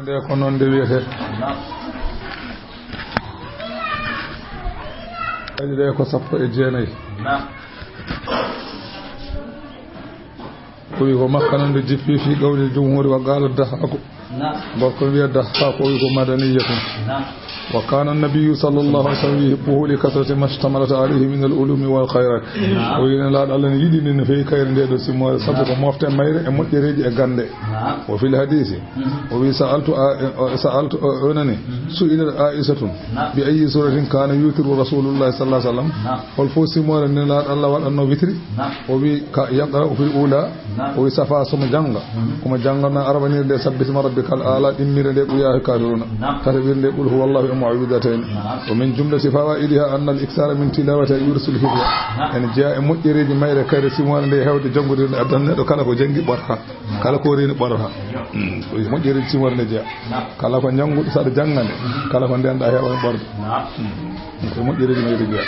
nde ko noon nde wiyete kadi de ko 19 kowi ko makka non de jippi fi gawli jumhuri wa qala dahako gorko wiya dahako wi ko madaniyatun wa kana an-nabiy sallallahu alaihi wasallam yuhibbu li kathrati ma ishtamalat alayhi min al-ulumi wal khayrat o yina la Allah yidi ni fe kayre de do simo sabu ko mofte mayre e moddereji e gande o fil hadisi o wi sa'altu onani su'ila aishatun bi ayyi suratin kana yutiru rasulullah sallallahu alaihi wasallam wal fosimo ne la Allah wadanno witri o wi ka yaqra fil ula o wi safa suma janga kuma janga na arabani de sabbit rabbikal ala dimmire de buya kaduna tarabir de qul huwallahu معوذتين ومن جملة فوائدها أن الإكثار من تلاوة يرسل الهدى يعني جاء مجرد ما يركر سيمان اللي هود جنغود أدنى كلا كو جنغي برها كلا كو رين برها مجرد سيمان جاء كلا كو جنغود سار جنغاني كلا كو ندان دا هيوا برد مجرد ما يرجع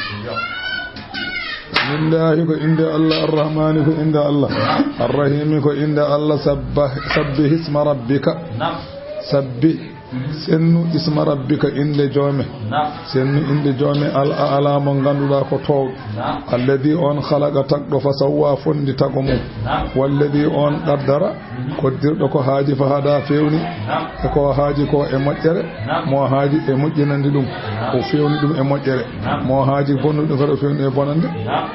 من الله كو عند الله الرحمن كو عند الله الرحيم كو عند الله سبح اسم ربك سبح sennu isma rabbika inde joome sennu inde joome al a'la mo ganduda ko tow alladhi on khalaqa taqdo fa sawwa fondi tago mum walladhi on qaddara koddirdo ko haaji fa hada fewni e ko haaji ko e mojjere mo haaji e mojjinandi dum o fewni dum e mojjere mo haaji bonnudo ko fewni e bonande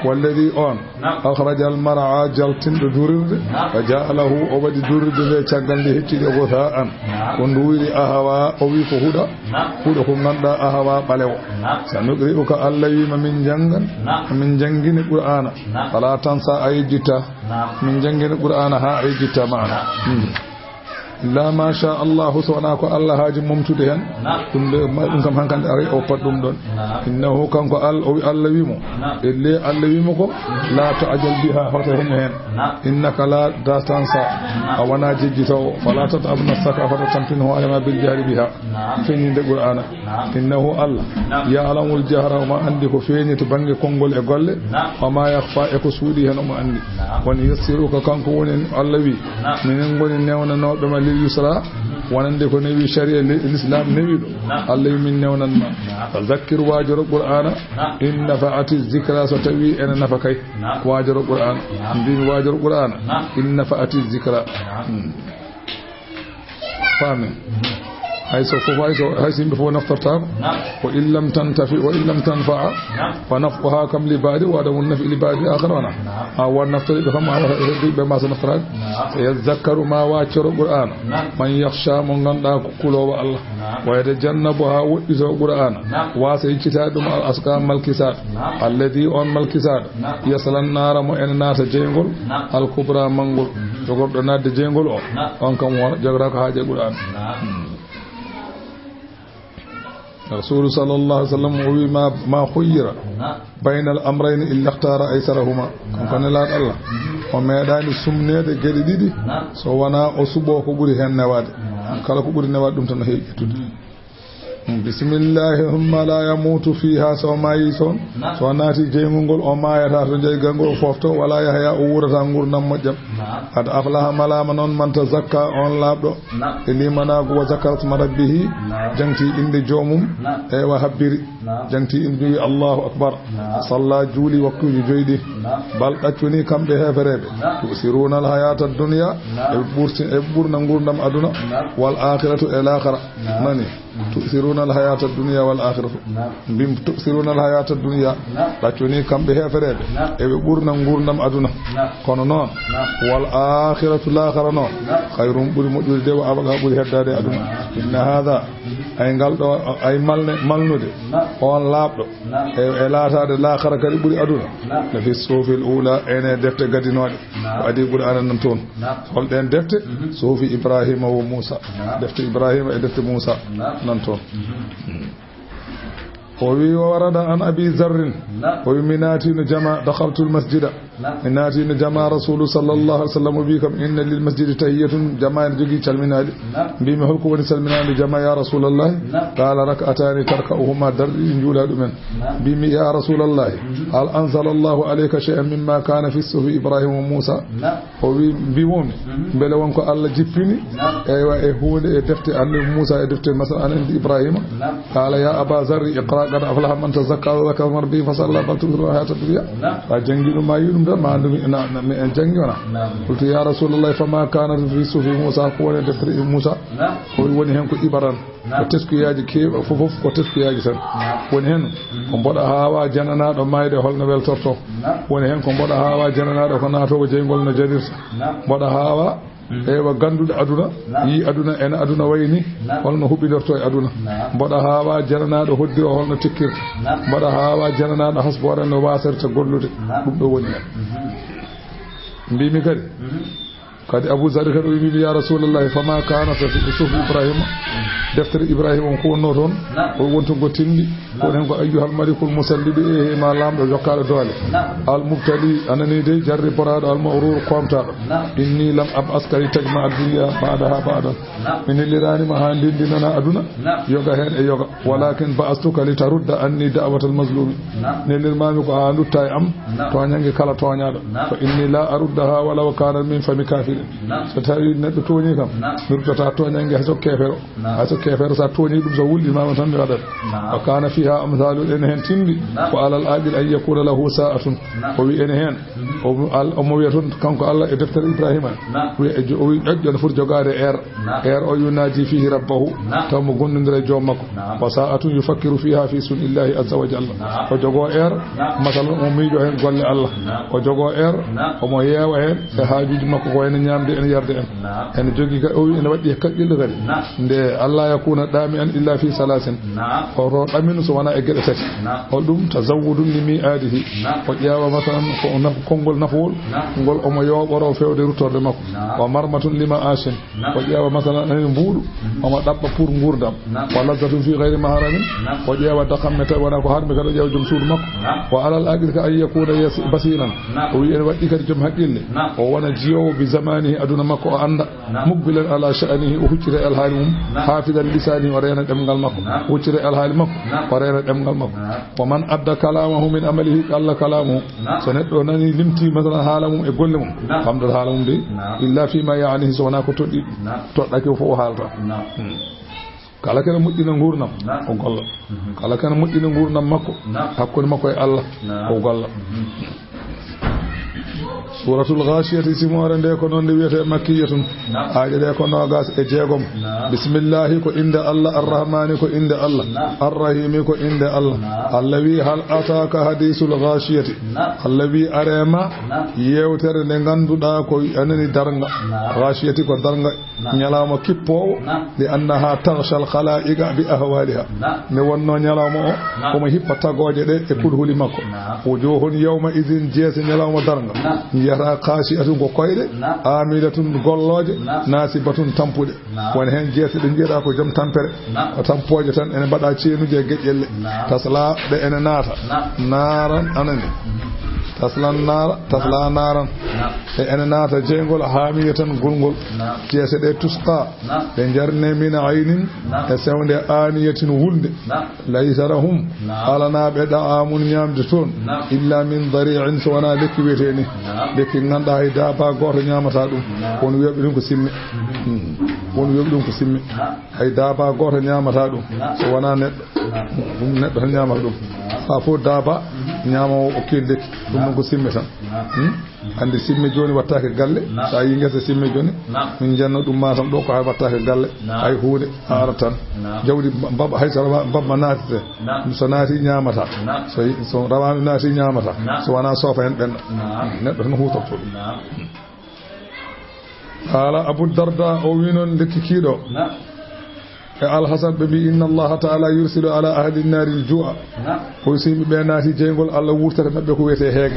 walladhi on akhrajal mar'a jaltindo durirde fa ja'alahu o wadi durirde be caggalde heccide go sa'an ko nduwiri o wi ko huda ko ganda ahawa balewo sanugri ko Allah wi min jangan min jangini qur'ana fala tansa ayjita min jangini qur'ana ha ayjita ma'ana la ma sha Allah subhanahu ko Allah haji mumtude hen dum kam hankande ari o paddum don innahu kanko Allah wi mo elle Allah wi mo ko la ta'jal biha hota hen innaka la datansa awana jijjito fala tatab nafsaka fa tamtinu alama bil jahri biha fini de qur'ana innahu Allah ya'lamul jahra ma andi ko feni to bangi kongol e golle wa ma yakhfa e ko suudi hen mo andi woni yassiruka kanko woni Allah wi minen goni newna no be yusra wanande ko newi sharia l'islam newi do Allah min newnan ma fadhakkir wajru qur'ana in nafa'ati dhikra so tawi en nafakay wajru qur'an din wajru qur'ana in nafa'ati dhikra famin hayso fo haysim fo naftarta ko illam tantafi wa illam tanfa'a fa nafqaha kam li badi wa damun nafi li badi akharana wa naftari bi kama be ma sa naftara yazakkaru ma wa'churu qur'an man yakhsha mon ganda ko kulowa Allah wa yatajannabuha wudiso qur'an wa sai kitadum al asqam malkisat alladhi on malkisat yaslan nara mo en nata jengol al kubra mangol to goddo nadde jengol on kam wona jagra ko haaje qur'an رسول صلى الله عليه وسلم ما خير بين الأمرين إلا اختار أيسرهما كان لا الله وما داني سمنه gedi didi so wana o subo ko buri hen nawade kala ko buri nawade dum tan heetude bismillahumma la yamutu fiha sawmayison so naati jeymungol o maayata to jeygangol fofto wala yahya o wurata ngurdam mojjam ad aflaha malama non man tazakka on labdo limana go zakat marabbihi janti inde jomum e wa habbiri janti inde Allahu akbar salla juli waqtuji joydi bal qaccuni kambe heferebe tusiruna al hayata ad-dunya e burna ngurdam aduna wal akhiratu al akhirah nani تؤثرون الحياة الدنيا والآخرة بم تؤثرون الحياة الدنيا لكني كم بها فرد بورنا غورنم أدنى كونون والآخرة الآخرة نون خير بور مجود دو أبغى بور هداد أدنى إن هذا أي قال أي مالنود أون لاب لا تاد الآخرة كريم بور أدنى لفي الصوف الأولى أنا دفت قدينود وأدي بور أنا نمتون هل دين دفت صوف إبراهيم وموسى دفت إبراهيم دفت موسى نانتو وورد عن أبي ذر ومناتي جمع دخلت المسجد ناتي جماعة رسول صلى الله عليه وسلم بكم إن للمسجد تحية جماعة جوجي تلمنا بما هلكوا ونسلمنا لجماعة يا رسول الله قال ركعتان تركعهما در جولا من بما يا رسول الله هل أنزل الله عليك شيئا مما كان في الصحف إبراهيم وموسى وبيوم بلوانكو الله جبني أيوة هو دفتي أن موسى دفتي مثلا أن إبراهيم قال يا أبا ذر اقرأ قد أفلح من تزكى وذكر ربه فصلى بل تؤثرون الحياة الدنيا فجنجل ما يلوم ما عندهم جنجنا قلت يا رسول الله فما كان في صحف موسى قوة دفتي موسى ونهم إبراهيم وتسكياji keeba fofof ko teskiyaji tan woni hen ko boda hawa jananaado mayde holno weltorto woni hen ko boda hawa jananaado ko naato jeygol no jadirta boda hawa ewa gandude aduna yi aduna en aduna wayni holno hubidorto e aduna boda hawa jananaado hoddi o holno tikkirta boda hawa jananaado hasbore no wasarta gollude dum do woni hen mbimi kadi Abu Zar kadi wi ya Rasulullah fama kana fi suhuf Ibrahim deftere Ibrahim ko wonno toon o wonto go tindi ko den ko ayyuhal malikul musallidi e ma lamdo jokkado dole al mubtali anani de jarri porado al mawrur qomta inni lam ab askari tajma ad-dunya ba'da min lirani ma handindi nana aduna yoga hen e yoga walakin ba'astuka li tarudda anni da'watal mazlum ne lirmami ko ha lutta am to nyangi kala to nyaado fa inni la aruddaha wala kana min fami kafir so tawi neddo toñi kam mirtata toñange haso kefero sa toñi dum so wuldi ma tan mi wadat wa kana fiha amsalu en hen tindi ko alal aqil ay yakuna lahu sa'atun o wi en hen o mo wiaton kanko Allah e deftere Ibrahima wi o wi ajjon fur jogade o yunaji fihi rabbahu taw mo gondindire joom makko wa sa'atun yufakkiru fiha fi sunillahi azza wa jalla o jogo masalan o miijo hen golle Allah o jogo o mo yewa hen e haajuji makko ko en ñamde en yarde en jogi ka o ene waddi kaddilde kadi nde Allah yakuna dami an illa fi salasin o ro daminu so wana e gede tati o dum tazawudun ni mi'adihi o ƴeewa masalan ko nafu kongol nafol ngol o mo yoboro fewde rutorde makko wa marmatun lima ashin o ƴeewa masalan en buudu o mo dabba pour ngurdam wa lazatun fi ghayri maharamin o ƴeewa dakamme taw wana ko harmi kadi ƴeewa jom suudu makko wa alal aqil ka ay yakuna basiran o wi en waddi kadi jom haqqille o wona jiyowo bi zamanihi aduna makko o anda mukbilan ala sha'nihi o huccire alhaali mum hafidan lisani o reena demgal makko huccire alhaali makko o reena demgal makko wa man adda kalamahu min amalihi alla kalamuhu so neddo nani limti masalan haala mum e golle mum famdal haala mum de illa fi ma ya'nihi so wana ko toddi toddake fo o haalta kala kana muddina ngurnam o golla kala kana muddina ngurnam makko hakkunde makko e Allah o golla suratul ghashiyati simore de ko non de wiete makkiyatun aaje de ko nogas e jeegom bismillah ko inda Allah arrahman ko inda Allah arrahim ko inda Allah allawi hal ataka hadithul ghashiyati allawi arema yewtere de ganduda ko anani daranga ghashiyati ko daranga nyalama kippowo de annaha tarshal khalaiqa bi ahwaliha ne wonno nyalama o ko mo hippa tagoje de e kudhuli makko wujuhun yawma idhin jesi nyalama daranga yara khashi'atun ko koyde amilatun golloje nasibatun tampude won hen jeese de jeeda ko jom tampere o tampoje tan ene bada ceenuje gejjelle tasla de ene naata naran anani tasla naran e ene naata jeengol hamiyatan gulgol jeese de tusqa de jarne min aynin e sewnde aniyatin wulde laysarahum alana be da'amun nyamde ton illa min dari'in sawana lekki weteni lekki nganda hay daba goto nyamata dum won wiyobe dum ko simmi won wiyobe dum ko simmi hay daba goto nyamata dum so wana neddo tan nyamata dum fa fo daba nyama o kelde dum ko simmi tan andi simmi joni wattake galle sa yi ngesa simmi joni min janno dum matam do ko hay wattake galle ay huude aratan jawdi baba hay sara baba naatite so naati nyamata so rawami naati nyamata so wana sofa en ben neddo tan huutorto dum ala Abu Darda o winon lekki kiido الحسن ببي إن الله تعالى يرسل على أهل النار الجوع ويسيم بيناتي جينغول الله ورتر مبه كويته هيك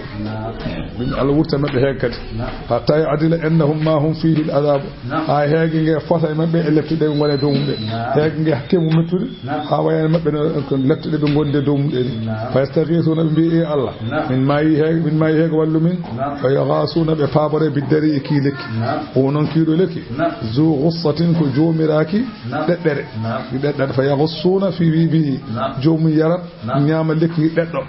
الله ورتر مبه هيك حتى يعدل أنهم ما هم فيه العذاب هاي هيك نجى فصل مبه اللي بتدعو ولا دوم هيك نجى حكيم متول هواي مبه لت لبنقول دوم فيستغيثون ببي الله من ما يهيك ولا من فيغاصون بفابر بالدري كيلك ونون كيلو لك ذو غصة كجوم راكي ددر ددر فيغصون في بي جوم يرى نعم لك ددر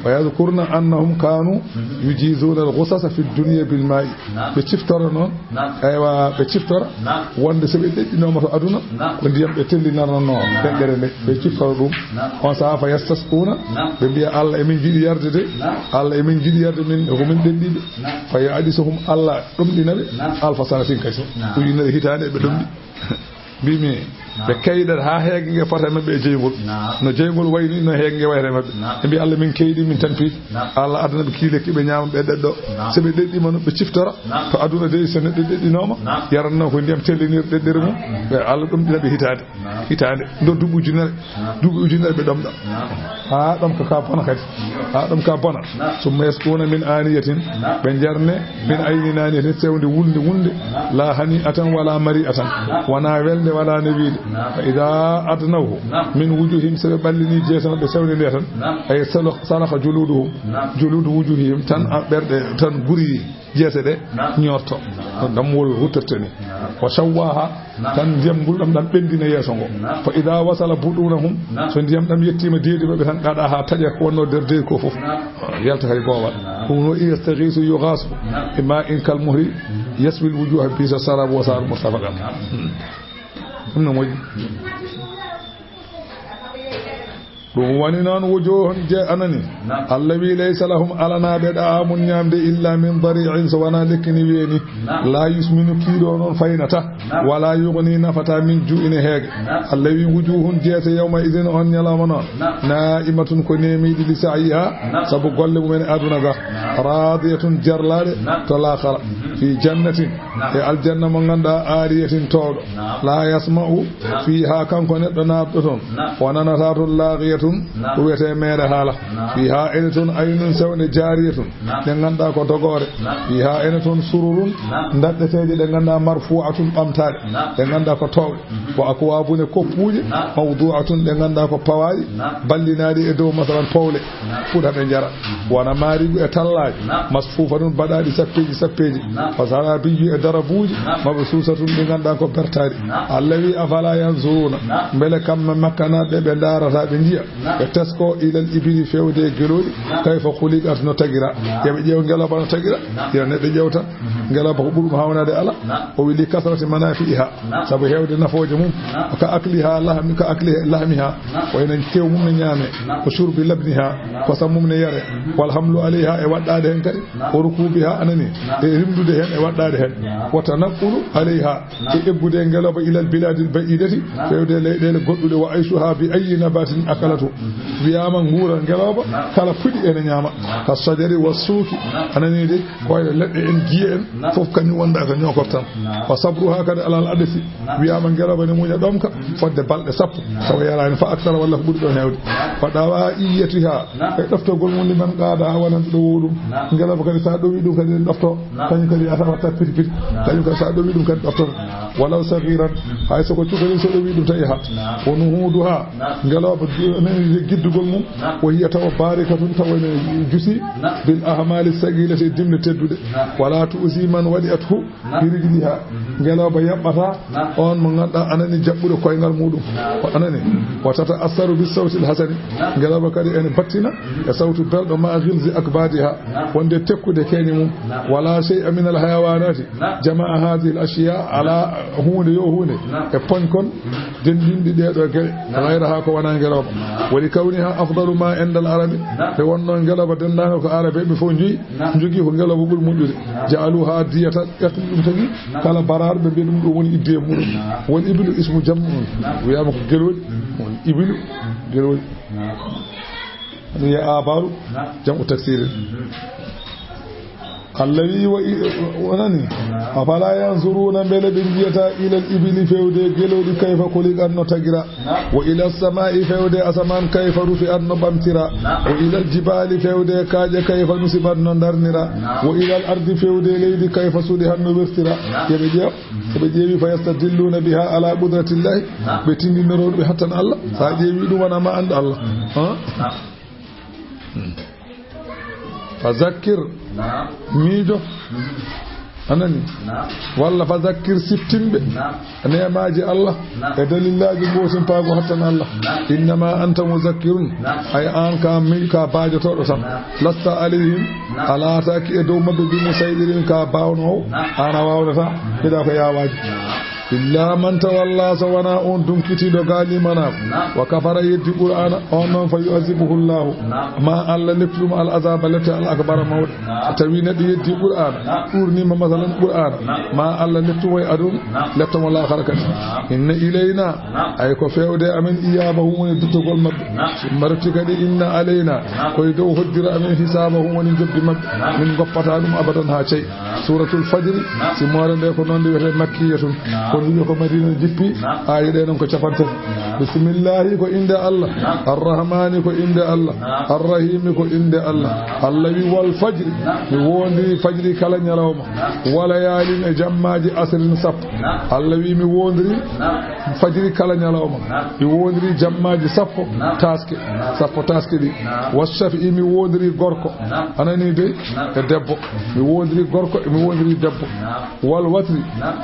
فيذكرنا أنهم كانوا يجيزون الغصص في الدنيا بالماء بتشفتر نون أيوة بتشفتر وند سبيت نوم أدونا ونديم بتلي نرنا ددر بتشفتر روم وصاف يستسقون ببيا الله من جدي يرد الله من جدي يرد من هم دندي فيعدسهم الله دم دي نبي الف سنه كيسو وينا هيتانه بدم bimi be kaydar ha heege nge fota mabbe e jeygol no jeygol wayni no heege nge wayre mabbe e bi Allah min kaydi min tanfi Allah aduna be kiileki be nyaama be deddo se be deddi man be ciftora to aduna de se nedde deddinoma yaranno ko ndiyam tellinir deddere mum be Allah dum dina be hitande ndo dubu ujunere be domda ha dum ka bona kadi ha dum ka bona summa yaskuna min aniyatin be jarne min ayninaani ne sewde wunde la hani atan wala mari atan wana welde wala nabi فإذا أدنوه من وجوههم سببلني جيسنا بسوني ليتن أي سلخ جلود وجوههم تن بري جيسده نيوتو دمول وترتني وشواها تن جمغول دم بندina yesongo فإذا وصل بدونهم so ndiyam dam yettima deedi be tan kada ha taje ko wonno der deedi ko fof yalta hay gowal huno yastaghisu yughasu bima in kal muhri yaswi al wujuh bi sarab wa sar mustafaqan ɗum moƴƴi ɗum woni noon wujuhun je anani allah wi laysa lahum alanaɓe ɗaamun ñamde illa min dari'in so wona lekkini weeni la yusminu kiiɗo noon faynata wala yugni nafata min ju'ine heege allah wi wujuhun jeete yawma idin on ñalawma noon na'imatun ko nemiɗi li sa'iha saabu golle mumen aduna ga radiyatun jarlaɗe to lakara fi jannatin e aljanna mo ganduɗa ariyatin towɗo la yasma'u fiha kanko neɗɗo naɓɗo toon wonanata toon lagiyatun ko wiyete meere haala fiha ene toon aynun sewne jariyatun ɗe ganduɗa ko dogore fiha ene toon sururun daɗɗeteje ɗe ganduɗa marfu'atun ɓamtaɗe ɗe ganduɗa ko towɗe ko akwabune koppuji mawdu'atun ɗe ganduɗa ko pawaji ballinaɗi e dow masalan powle fuɗa ɓe jara wona marigu e tallaji masfufa ɗum baɗaɗi sappeji fasarabiyu e darabuji maɓe susatun ɗi ganduɗa ko bertaɗi allah wi afala yanzuruna beele kamɓe makkanaɓe ɓe darata ɓe jiya ɓe tesko ilal ibili fewde e geloɗi kayfa khuliqat no tagira yoɓe ƴeew ngeloba no tagira ira neɗɗo ƴewta ngeloba ko ɓuurɗum hawnade ala o wili kasrati manafi'iha saabu hewde nafoje mum ka akliha lahmiha wayno kew mum ne ñaame ko surbi labniha ko sam mum ne yare wal hamlu alayha e waɗɗade hen kadi o rukubiha anani e rimdude hen e waɗɗade hen wa tanaqqulu alayha e ebbude ngeloba ilal biladil ba'idati fewde leyɗele goɗɗuɗe wa ayshuha bi ayyi nabatin akalatu wiyama nguura ngeloba kala fuɗi ene ñaama ka sajari wa suuki anani de koyɗe leɗɗe en giye en fof kañum wonda ko ñokortan wa sabruha kadi alal adati wiyama ngeloba ne muña ɗomka fodde balɗe sappo tawa yarani fa aktara walla ko ɓuuri ɗon hewde faɗawa iyetiha e ɗoftogol mum liman qaada wonanɗo ɗo woɗum ngeloba kadi sa ɗowi ɗum kadi ɗofto kañum kadi atawatta piti kañum kadi sa ɗowi ɗum kadi ɗoftoto walaw sagiran hay soko cukali so ɗowi ɗum tawi ha wonu huuduha ngeloba giddugol mum o hiya tawa barikatun tawa ne jusi bil ahmali sagilati dimne teddude wala tuusi man waɗi athu birijliha ngeloba yaɓɓata on mo ganduɗa anani jaɓɓude koyngal muɗum ko anani watata asaru bis sawtil hasani ngeloba kadi ene battina e sawtu belɗo ma ghilzi akbadiha wonde tekkude keñe mum wala shay'a min al hayawanati jama'a hadhihi al ashiya ala hunde yo hunde e poñkon dendindi ɗeɗo gueɗe gayraha ko wona ngeloba woni kawniha afdalu ma endal arabi e wonno ngeloba dendaga ko arabe ɓe fof jogi ko ngeloba ɓuuri moƴƴude jaaluha diyata ƴettu ɗum tagi kala baraɗo ɓe mbiya ɗum ɗo woni idde muɗum woni ibilu ismu jam wiyama ko geloɗi woni ibilu geloɗi wiya abaru jamu taksiri allawi wonani afala yanzuruna bele be jiyata ila al-ibli fewde gelodi kayfa kuliqan no tagira wa ila as-sama'i fewde asaman kayfa rufi'at no bamtira wa ila al-jibali fewde kaaje kayfa nusibat no darnira wa ila al-ardi fewde leydi kayfa sudihat no wertira yebe jeewi fa yastadilluna biha ala qudratillahi be tindinoro be hatan Allah sa jeewi dum wana ma and Allah fazakir miijo anani walla fazakir sittimbe neemaji Allah e dalillaji gosin paago hattan Allah innama anta muzakkirun ay an ka milka baajotodo tan lasta alayhim ala taaki e dow mabbe bi musaydirin ka baawno ana wawnata bida ko yaawaji illa man tawalla sawana on dunkitido gali manaf wa kafara yeddi qur'ana on non fa yu'azibuhu Allah ma alla leftum al azab lati al akbar mawd tawina di yeddi qur'ana urni ma masalan qur'ana ma alla leftum way adun leftum wala kharakat inna ilayna ay ko fewde amen iyabahu woni duttogol mabbe marti kadi inna alayna koy dow hoddira amen hisabahu woni jobbi mabbe min goppata dum abadan ha cey suratul fajr si moore de ko non de wete makkiyatun ko madina jippi ayide non ko capante bismillahi ko inde Allah arrahmani ko inde Allah arrahim ko inde Allah allawi wal fajr mi wondi fajri kala nyalawma wala yalin e jammaji asrin sap allawi mi wondiri fajri kala nyalawma mi wondiri jammaji sappo taske di washafi mi wondiri gorko anani de e debbo mi wondiri gorko mi wondiri debbo wal watri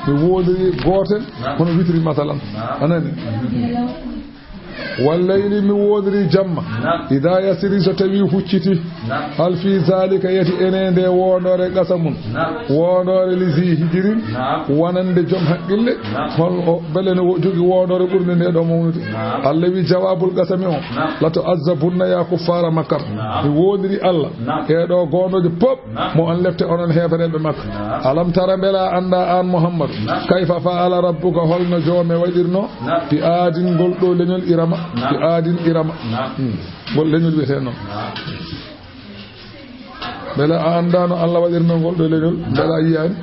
mi wondiri gotel kono witri masalan anani wallayli mi wodri jamma ida yasiri so tawi hucciti hal fi zalika yati enende wondore qasamun wondore lizi hijirin wonande jom haqqille hol bele no jogi wondore ɓurde nde ɗo mawnude Allah wi jawabul qasami o lato azzabunna ya kuffara makkar mi wodri Allah e ɗo gondoje pop mo an lefte onon hefereɓe makka alam tara bela anda an Muhammad kayfa fa'ala rabbuka holno jome waɗirno bi adin gol ɗo leñol irama bi adin irama gol leñol wiyete noon bela a andano Allah waɗirno gol ɗo leñol bela yiyani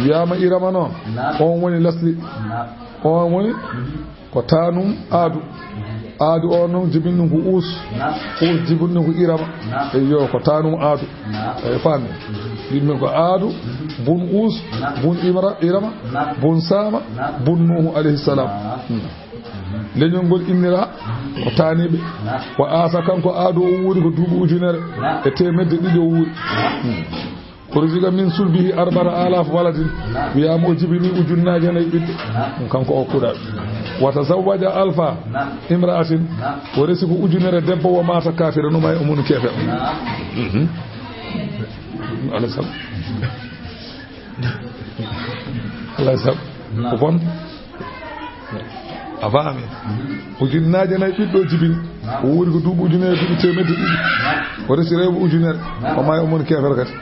wiyama irama noon on woni lasli on woni ko tanum aadu o noon jibinɗum ko us jibinɗum ko irama eyo ko tanum aadu e fammi yimɓe ko aadu bun us bun irama bun sama bun nuhu alayhi salam leñol ngol innira ko taniɓe ko asa kanko aadu o wuuri ko duuɓi ujunere e temedde ɗiɗi o wuuri korjiga min sulbihi 4000 waladin wiyama o jibini ujunnaji nayi ɓiɗɗo kanko o kuɗaɓe wata zawwaja alfa imra'atin o resi ko ujunere debbo wo mata kafira numa e omunu kefe alah sab alah sab ko bon a faami ujunnaji nayi ɓiɗɗo jibini o wuuri ko duuɓi ujunere duuɓi temedde ɗiɗi o resi rewɓe ujunere o ma e omunu kefere kadi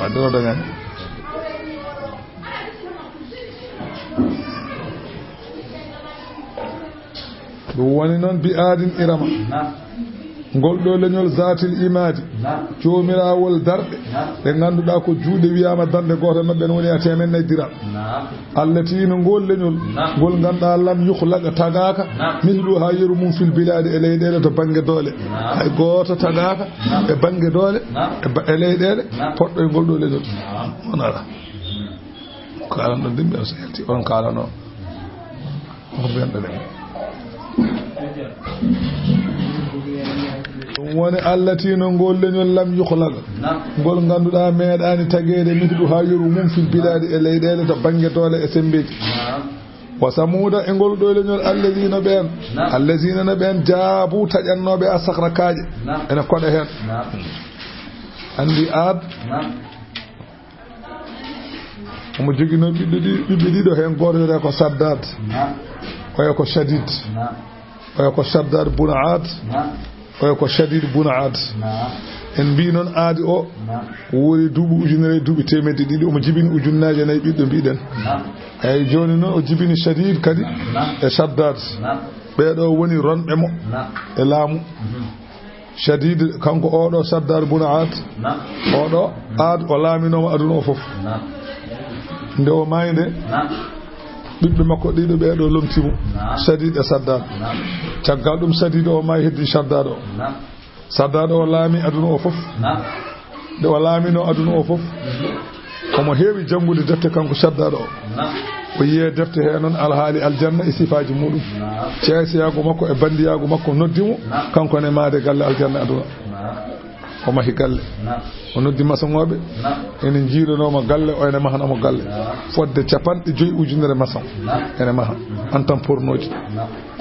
waddano dañani ɗum woni noon bi aadin irama ngol ɗo leñol zatil imadi joomirawol darɗe ɗe ngannduɗaa ko juuɗe wiyama darde goto maɓɓe ne woni a temen nayi dira allatino ngol leñol ngol ngannduɗaa lam yuhlaqa tagaka mihlu ha yeru mum fil biladi e leyɗele to banggue doole hay goto tagaka e banggue doole e leyɗele poɗɗo e ngol ɗo leñol on ala kalan ɗo ndimɓe o so yalti on kalano ko mbiyanɗo ɗen woni allatino ngol leñol lam yuhlaga ngol ngannduɗaa meeɗaani tageede mihdu haa yoru mum fil biladi e leyɗeele to baŋnge doole e sembeeji wa samuuda e ngol ɗo leñol allazina no ɓeen jaabu taƴannooɓe a sahra kaaƴe ene koɗa heen anndi aad omo joginoo ɓiɓɓe ɗiɗo heen gooto wiyetee ko saddad oyo ko shadid oyo ko saddad buna aad oyo ko shadid buna aad en mbi noon aadi o woni duuɓi ujunere duuɓi temedde ɗiɗi omo jibini ujunnaje nayi ɓiɗɗo mbiɗen eyyi joni noon o jibini shadid kadi e saddad ɓeeɗo woni ronɓe mo e laamu shadid kanko oɗo Shaddad bun Aad oɗo Aad o laaminoma aduna o fof nde o mayde ɓiɓɓe makko ɗiɗo ɓeɗo lomtimo Shadid e Shaddad caggal ɗum Shadid o mayi heddi Shaddad o Shaddad o laami aduna o fof nde o laamino aduna o fof omo heewi janngude defte kanko Shaddad o yiye defte he noon alhaali aljanna e sifaji muɗum ceesiyago makko e bandiyago makko noddimo kanko ne maade galle aljanna aduna o mahi galle o noddi maçonŋoɓe ene jiilanoma galle o ene mahanamo galle fodde 50 ujunere maçon ene maha en tant pornoji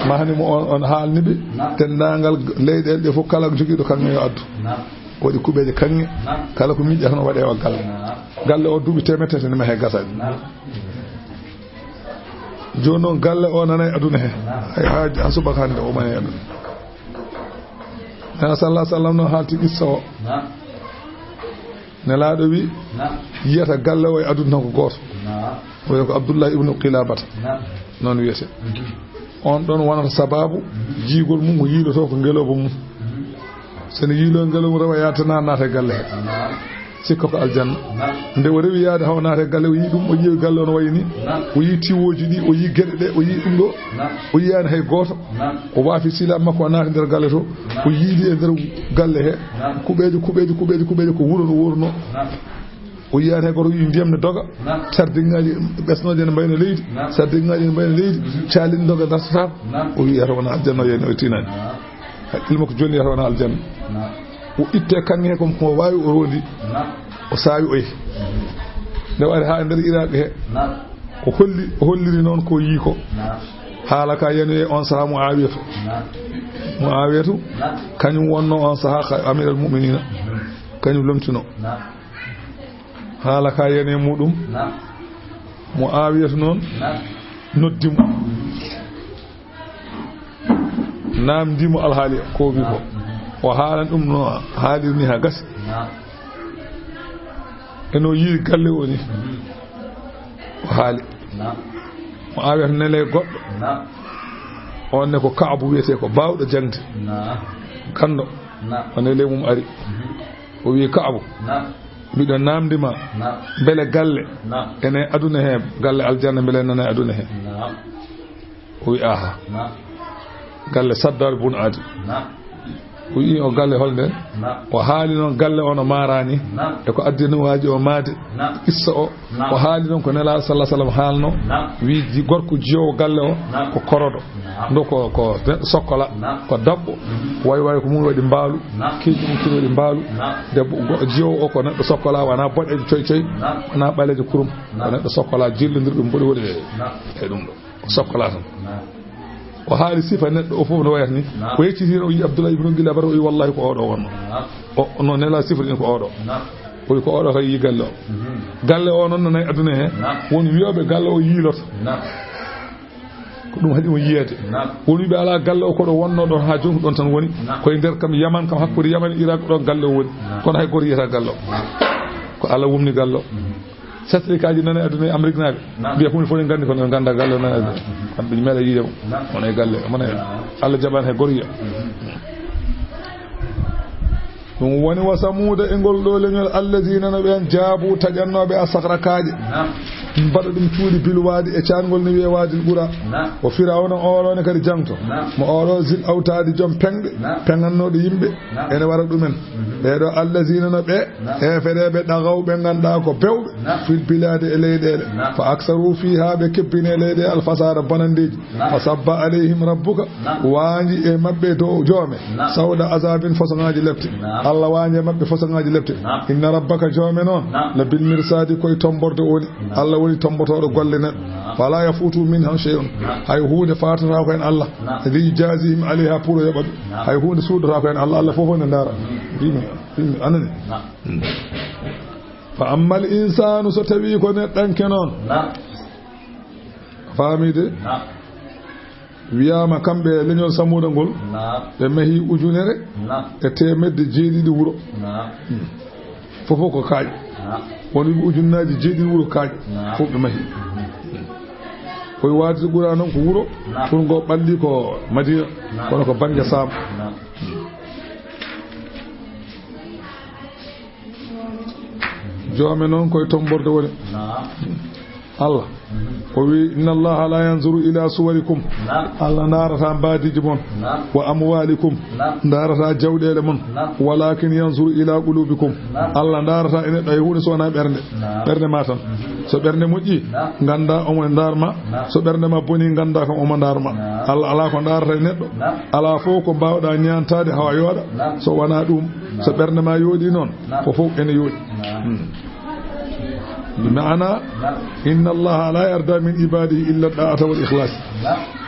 mahanimo on haalniɓe dendagal leyɗele ɗe fof kala joguiɗo kanŋe yo addu waɗi kuɓeje kanŋe kala ko miƴƴata no waɗe o galle o duuɓi temetete ne mahe gasani joni noon galle o nana aduna he ha subaka hande o mane aduna nana sallah sallam noon haalti qissa o nelaɗo wi yiyata galle o e aduna tan ko goto oyo ko Abdullah ibnu Qilabata noon wiyete on ɗon wonata sababu jiigol mum ko yiiloto ko ngeloba mum sene yiilo ngeloba rewa yatana naata galle he sikka ko aljanna nde o rewi yaade haw naate galle o yi ɗum o yiiwi galle o no wayi ni o yi tiwoji ɗi o yi gueɗe ɗe o yi ɗum ɗo o yiyani hay goto o waafi sila makko o naati nder galle to o yiidi e nder galle he kuɓeji ko wuuro no wuurno o yiyani hay goto o yi ndiyam ne doga sardingaji ɓesnoje ne mbayno leydi sardingaji ne mbayno leydi calini doga dartata o wi yata wona aljanna o yeyni o tinani haqqille makko joni yata wona aljanna o itte kanŋe kom ko wawi o rondi o saawi o yehi nde wari ha nder iraqe he o holliri noon ko yii ko haala ka yanu e on saha Muawiyatu kañum wonno on saha amiral mu'minina kañum lomtino haala ka yanu e muɗum Muawiyatu noon noddimo namdimo alhaali ko wi ko o haalan ɗum no haalirni ha gasi eno yii galle o ni o haali mo awiyata nele goɗɗo on ne ko Kaabu wiyete ko bawɗo jangde kanɗo o nele mum ari o wi Kaabu mbiɗo namdima beele galle ene aduna he galle aljanna beele nana aduna he o wi aha galle Shaddad bun Aad o yi o galle holde o haali noon galle o no marani e ko addinowaji o maade issa o haali noon ko nelaɗo sallah sallam haalno wi gorko jiyowo galle o ko koroɗo ndo ko sokkola ko dabɓo way ko mum waɗi mbaalu keeji mum kiri waɗi mbaalu debbo jiyowo o ko neɗɗo sokkola wona boɗeje coy wona ɓaleje kurum ko neɗɗo sokkola jillodir ɗum mboɗi waɗi e ɗum ɗo sokkola tan o haali sifa neɗɗo o fof no wayata ni o yeccitino o yi Abdullah ibnu Qilabata o yi wallahi ko oɗo wonno o no nela sifa ɗin ko oɗo o yi ko oɗo kay yi galle o galle o noon nanayi aduna he won wiyoɓe galle o yiiloto ko ɗum haɗimo yiyede won wiɓe ala galle o koɗo wonno ɗon ha joni ko ɗon tan woni koye nder kam Yaman kam hakkude Yaman e Irak ɗon galle o woni kono hay goto yiyata galle o ko Allah wumni galle o satellikaji nane aduna e Amérique naɓe mbiya hunde fof ne gandi kono ganda galle o nane aduna kamɓe meeɗa yiidemo wona e galle mona Allah jaɓani hay goto yiya ɗum woni wa samuda e ngol ɗo leñol allazina no ɓen jaabu taƴannoɓe a sahrakaje mbaɗa ɗum cuuɗi bilwadi e cangol no wiye wadi ɓuura o firawna oɗone kadi jangto mo oɗo zil awtadi joom pengɗe pengannoɗo yimɓe ene wara ɗumen ɓeɗo allazina no ɓe hefereɓe ɗagaw ɓe ganduɗa ko bewɓe fil bilade e leyɗele fa aksaru fiha ɓe kebbine leyɗe alfasada bonandeji fa sabba alayhim rabbuka waji e mabɓe dow joome sawda azabin façon-ngaji lepte Allah waji e mabɓe façon-ngaji lepte inna rabbaka joome noon la bil mirsadi koye tomborde woni Allah woni tombotoɗo golle neɗɗo wala yafutu min han shay'un hay hunde fatata ko en Allah li jazihim alayha pour o yoɓa ɗum hay hunde suudata ko en Allah fof ne dara dimi anani fa ammal insanu so tawi ko neɗɗanke noon famide wiyama kamɓe leñol samuda ngol ɓe mahi ujunere e temedde jeeɗiɗi wuuro fofo ko kaaƴ woni ujunnaji jeeɗiɗi wuuro kaaƴ fof ɓe mahi koye waadide ɓuura noon ko wuuro pour ngo ɓalli ko Madina kono ko banggue Sam joome noon koye tomborde woni Allah o wi inna allaha la yanzuru ila suwarikum Allah ndarata mbaadiji mon wa amwalikum ndarata jawɗele mon walakin yanzuru ila qulubikum Allah ndarata ene ɗay hunde so wona ɓernde ma tan so ɓernde moƴƴi ganda omo ndarma so ɓernde ma boni ganda kam omo ndarma Allah ala ko ndarata e neɗɗo ala fof ko mbawɗa ñantade hawa yooɗa so wona ɗum so ɓernde ma yooɗi noon ko fof ene yooɗi بمعنى إن الله لا يرضى من عباده إلا الطاعة والإخلاص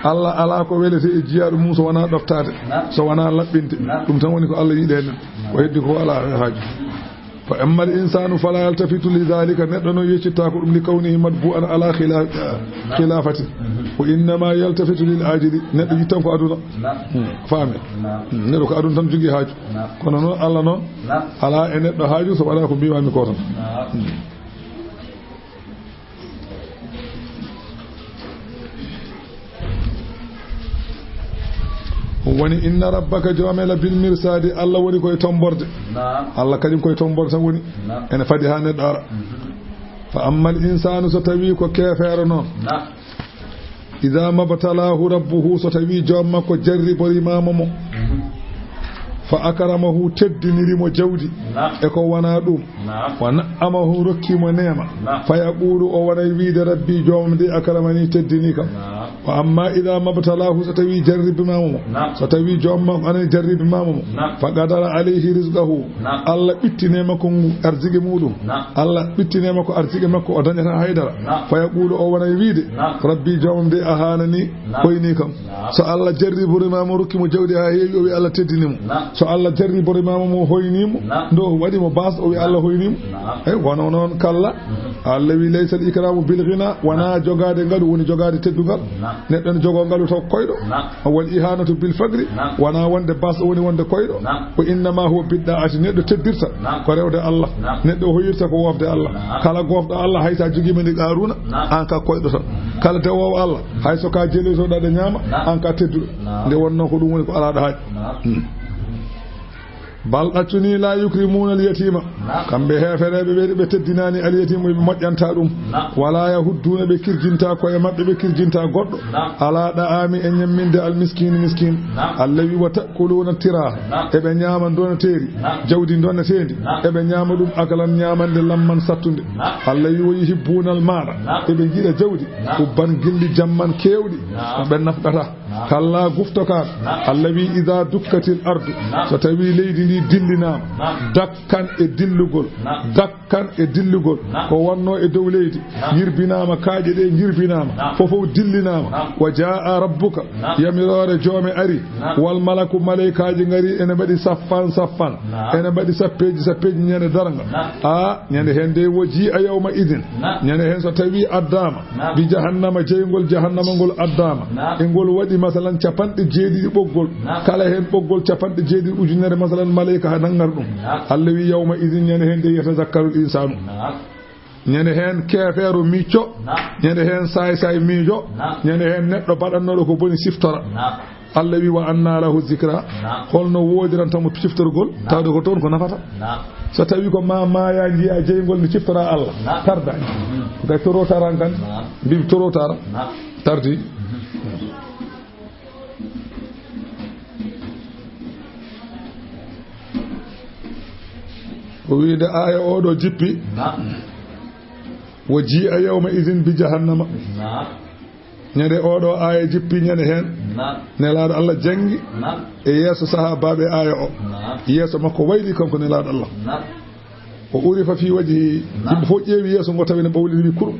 الله على ko welete e jiyaaɗo mum so wona ɗoftade so wona laɓɓinte ɗum tan woni ko Allah yiɗi hen o heddi ko ala haaju fa amma al-insanu fala yaltafitu li dhalika neɗɗo no yeccitta ko ɗum li kawnihi madbu'an ala khilafati wa innama yaltafitu lil ajili neɗɗo yittan ko aduna faame neɗɗo ko aduna tan jogui haaju kono noon Allah noon ala e neɗɗo haaju so wona ko mbiwami ko tan woni inna rabbaka joomela bil mirsadi Allah woni koye tomborde Allah kadim koye tomborde tan woni ene fadi ha neɗɗo ara fa amma al insanu so tawi ko kefeero noon idha mabtalahu rabbuhu so tawi joom makko jarriborimama mo fa akramahu teddinirimo jawdi e ko wona ɗum wa na'amahu rokkimo neema fa yaqulu o wona wiide rabbi joomam de akramani teddini kam wa amma idha mabtalahu so tawi jarribimama mo so tawi joomam ana jarribimama mo fa qadara alayhi rizqahu Allah ɓittinema ko arziki muɗum Allah ɓittinema ko arziki makko o dañata haydara fa yaqulu o wona wiide rabbi joomam de a hanani koyni kam so Allah jarriborimama rokkimo jawdi ha heewi o wi Allah teddinimo so Allah jarriborimama mo hoynimo ndo waɗimo bas o wi Allah hoynimo e wono noon kalla Allah wi laysa al ikramu bil ghina wana jogade ngalu woni jogade teddugal neɗɗo ne jogo ngalu taw koyɗo wal ihanatu bil faqri wana wonde bas woni wonde koyɗo ko innama huwa bid'ati neɗɗo teddirta ko rewde Allah neɗɗo hoyirta ko wofde Allah kala gofɗo Allah haysa jogima ni qaruna an ka koyɗo tan kala dewowo Allah hayso ka jelitoɗa de ñama an ka tedduɗo nde wonno ko ɗum woni ko alaɗo haaj bal ɗaccuni la yukrimuna al-yatima kamɓe hefereɓe ɓeyde ɓe teddinani al-yatima ɓe moƴƴanta ɗum wala yahudduna ɓe kirjinta koye mabɓe ɓe kirjinta goɗɗo ala ɗa'ami e ñamminde al-miskin miskin Allah wi wa ta'kuluna tiraha eɓe ñama donateeri jawdi donateedi eɓe ñama ɗum akalan ñamande lamman sattude Allah wi wa yuhibbuna al-mala eɓe jiɗa jawdi hubban gilli jamman kewɗi ɓe nafqata kalla guftoka Allah wi idha dukkatil ardu so tawi leydi dillinama dakkan e dillugol ko wonno e dow leydi yirbinama kaaje ɗe jirbinama fofo dillinama wa jaa rabbuka yamirore joome ari wal malaku malaikaji ngari ene mbaɗi saffan ene mbaɗi sappeji ñande darga ñande hen de woji a yawma idin ñande hen so tawi addama bi jahannama jeygol jahannama ngol addama e ngol waɗi masalan capanɗe jeeɗiɗi ɓoggol kala hen ɓoggol capanɗe jeeɗiɗi ujunere masalan malaika ha nangar ɗum Allah wi yawma idin ñande hen de yatazakkarul insanu ñande hen kefeero micco ñande hen say miijo ñande hen neɗɗo baɗannoɗo ko boni siftora Allah wi wa anna lahu zikra holno wodirantamo ciftorgol tawde ko toon ko nafata so tawi ko maya jiya jeygol ne ciftora Allah tarda gay torotaran kan mbi torotara tardi ko wiide aya oɗo jippi wo jii'a yawma idin bi jahannama ñande oɗo aya jippi ñande hen nelaɗo Allah jangi e yeeso sahabaɓe aya o yeeso makko wayli kanko nelaɗo Allah o urifa fi wajhi yimɓe fof ƴeewi yeeso ngo tawi ne ɓawliri wi kurum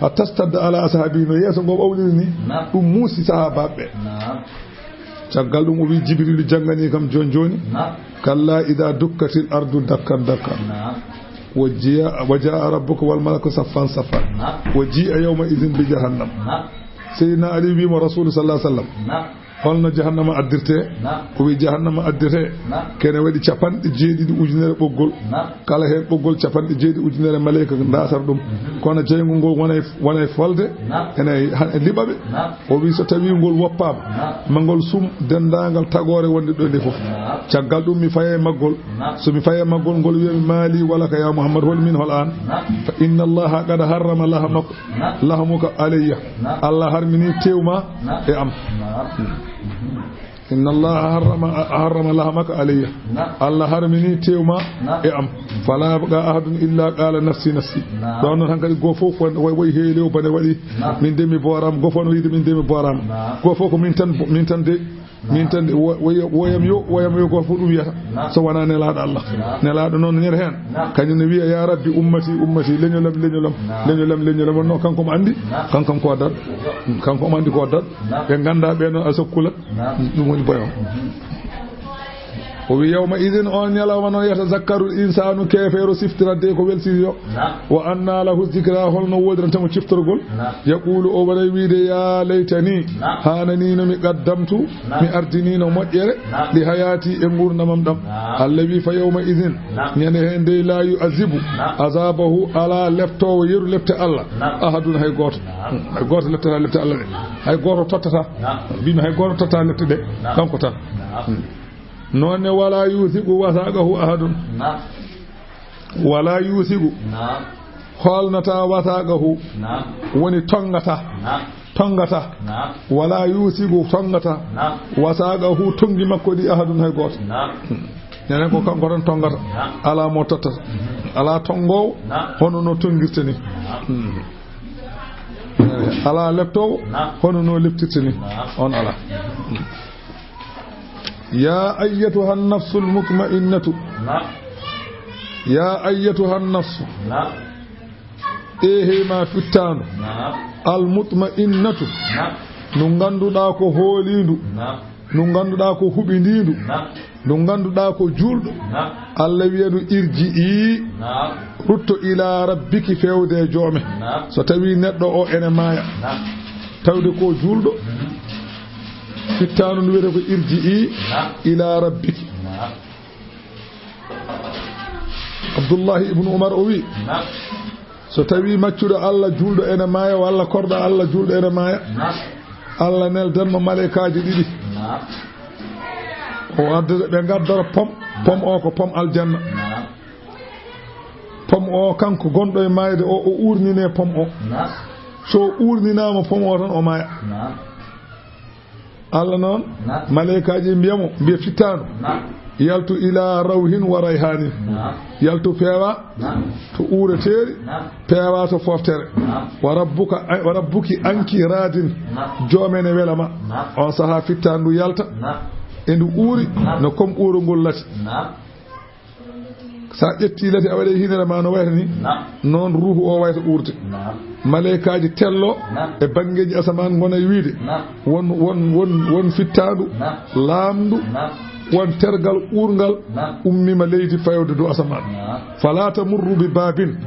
ha tastadda ala ashabi no yeeso ngo ɓawliri ni ɗum muusi sahabaɓe caggal ɗum o wi jibrilu jangani kam joni kalla ida dukkatil ardu dakkan wa jaa rabbuka wal malaku saffan wa ji'a yawma idhin bi jahannam sayyidina ali wimo rasul sallallahu alaihi wasallam holno jahannama addirte o wi jahannama addirte kene waɗi capanɗe jeeɗiɗi ujunere ɓoggol kala heen ɓoggol capanɗe jeeɗiɗi ujunere malayika ndasata ɗum kono jeygu ngol wonay folde ene liɓaɓe o wi so tawi ngol woppama ma ngol sum dendagal tagore wonde ɗo nde fof caggal ɗum mi faye maggol somi faye maggol ngol wiyami maali wala ka ya Muhammad hol min hol an fa inna allaha qad harrama lahamuka alayya Allah harmini tewma e am inna allaha harrama lahamaka alayya Allah harmini tewma e am fala ga ahadun illa qala nafsi don non hankadi go fof way heelew bane waɗi min demi boram go fof no yidi min demi boram go fof ko min tan de woyam yo go fof ɗum wiyata so wona nelaɗo Allah nelaɗo noon ñer hen kañum ne wiya ya rabbi ummati leñolam no kanko mo andi kankam ko dad kanko mo andi ko dad ɓe ganda ɓe noon asakkula ɗum woni boyo o wi yawma idin on ñalawma noon yatazakkaru insanu kefeero siftirande ko welsiyo wa anna lahu zikra holno wodirantemo ciftorgol yaqulu o waɗay wiide ya laytani hananino mi qaddamtu mi ardinino moƴƴere li hayati e gurdamam ɗam Allah wi fa yawma idin ñande hen nde la yu'azibu azabahu ala leftowo yeru lefte Allah ahadun hay goto leftata lefte Allah ɗe hay goto tottata mbimi hay goto tottata lefte ɗe kanko tan noonne wala yusigu wasaqahu ahadun wala yusigu holnata wasaqahu woni tongata wala yusigu tongata wasaqahu tongi makko di ahadun hay goto nenen ko kanko tan tongata ala mo tottata ala tongowo hono no tongirte ni ala leptowo hono no leptirte ni on ala يا أيتها النفس المطمئنة يا أيتها النفس إيه ما فتان المطمئنة نغندو داكو هوليدو نغندو داكو هبيندو نغندو داكو جولدو الله ويدو ارجئي رتو إلى ربك فيودي جومه ستوي ندو أو إنمايا تودي كو جولدو fittanu ndu wiyete ko irji'i ila rabbiki Abdullahi ibn Umar o wi so tawi maccuɗo Allah julɗo ene maaya walla korɗo Allah julɗo ene maaya Allah neldanmo malaikaji ɗiɗi o addata ɓe gaddora pom o ko pom aljanna pom o kanko gonɗo e maayde o urnine pom o so urninama pom o tan o maaya Allah noon malaikaji mbiyamo mbiya fittanu yaltu ila rawhin wa rayhanin yaltu peewa to uureteeri peewa to foftere wa rabbuki anki radin joomene welama on saha fittandu yalta e ndu uuri no comme uurongol lati sa ƴetti lati a waɗe hinere ma no wayta ni noon ruhu o wayta uurde malaikaji tello e bangeji asaman gona e wiide won fittandu laamdu won tergal uurgal ummima leydi fayode do asaman fala tamurru bi babin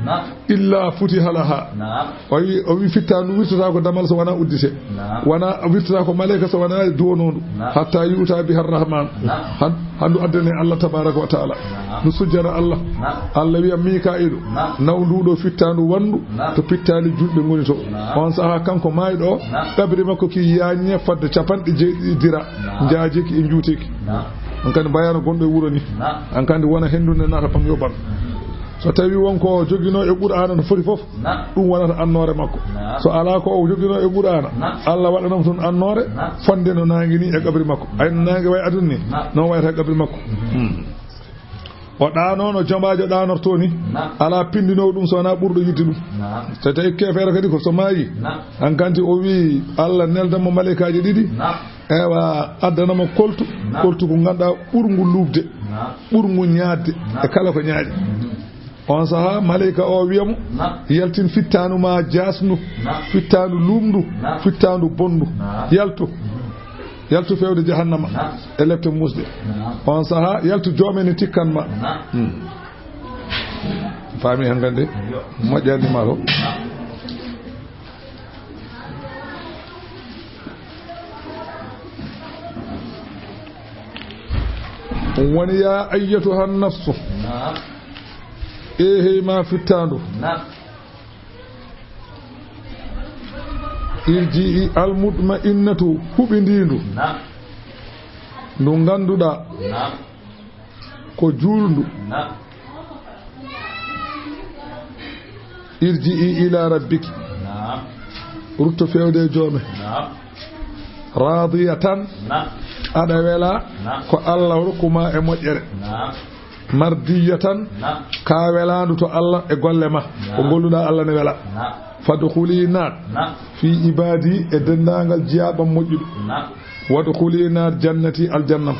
illa futiha laha o wi fittandu wirtata ko damal so wana uddite wana wirtata ko malaika so wana duwonondu hatta yuta biha arrahman handu addane Allah tabaraka wa taala no sujjana Allah wiya Mika'ilu nawduɗo fittandu wandu to pittali julɓe ngoni to on saha kanko mayɗo ɗaɓri makko ki yañe fadde capanɗe jeeɗiɗira jaajiki e juuteki on kandi bayano gonɗo e wuro ni on kandi wona hendunde nata pam yoɓan so tawi wonko jogino e Qur'ana no foti fof ɗum wonata annore makko so ala ko o jogino e Qur'ana Allah waɗanamo toon annore fonde no nangi ni e qabri makko ay no nangi way adun ni non wayata qabri makko o ɗano no jombajo ɗanorto ni ala pindinowo ɗum so wona ɓurɗo yidde ɗum so tawi kefere kadi ko so maayi an kanti o wi Allah neldamo malaikaji ɗiɗi ewa addanamo koltu ko ganduɗa ɓurgu lubde ɓurgu ñaadde e kala ko ñaaɗi on saha malaika o wiyamo yaltin fittanu ma jasnu fittanu lumdu fittanu bondu yaltu fewde jahannama e lefte musde on saha yaltu joomene tikkanma faami han gande moƴƴani ma to woni ya ayyatuha an-nafsu ehe ma fittandu irji'i al-mutma'innatu hubindindu ndu ganduɗa ko julndu irji'i ila rabbiki rutto fewde joome radiyatan aɗa wela ko Allah rokkuma e moƴƴere mardiyatan ka welandu to Allah e golle ma ko golluɗa Allah ne wela fadkhuli naat fi ibadi e dendagal jiyaɓam moƴƴuɗo wadkhuli naat jannati aljannam